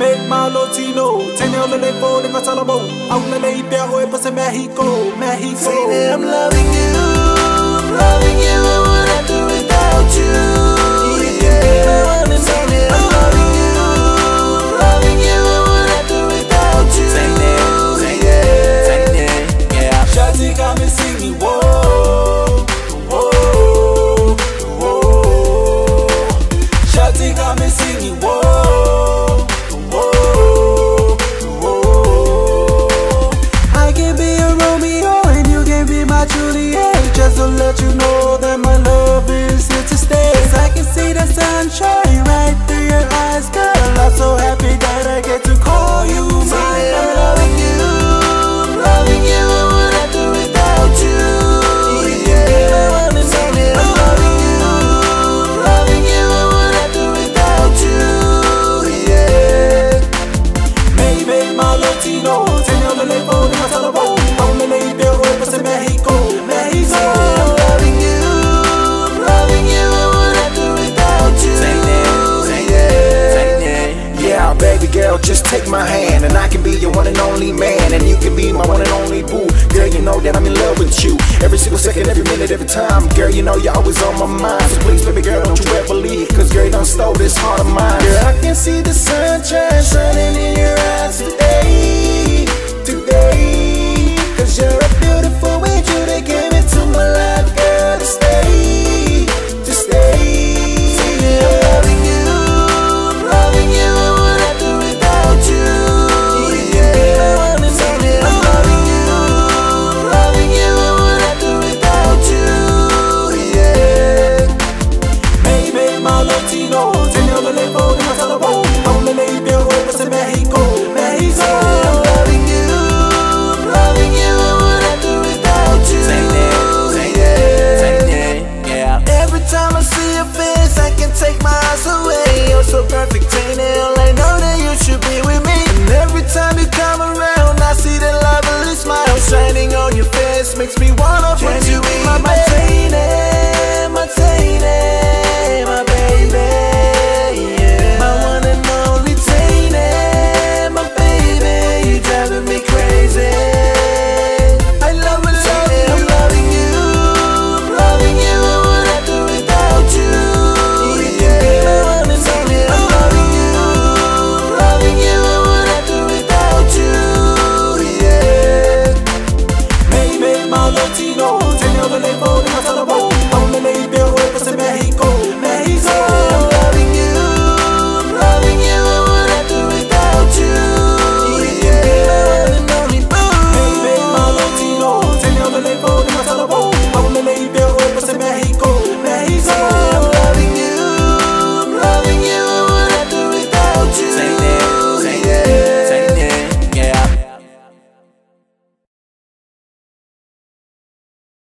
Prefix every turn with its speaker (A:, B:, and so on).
A: Baby, malo Latino, Teine on the phone and Salamo. Out the late there, whoever say Mexico, Mexico.
B: Say I'm loving you, loving you, I wouldn't do without you. Yeah, say that I'm loving you, loving you, I wouldn't do without you. Say that, yeah.
A: Shawty got me singing, whoa, whoa, whoa. Shawty got me singing, whoa.
B: Just to let you know that my love is here to stay. 'Cause I can see the sunshine right through your eyes, girl. I'm so happy that I get to call you mine. I'm loving you, loving you, I wouldn't do without you. Yeah, say that I'm loving you, loving you, I wouldn't do without you. Yeah.
A: Baby, my Latino, Teine on the phone and Salamo. Out the late there, whoever say Mexico, Mexico.
B: Baby girl, just take my hand, and I can be your one and only man, and you can be my one and only boo. Girl, you know that I'm in love with you. Every single second, every minute, every time. Girl, you know you're always on my mind. So please, baby girl, don't you ever leave, 'cause girl, you done stole this heart of mine. Girl, I can see the sun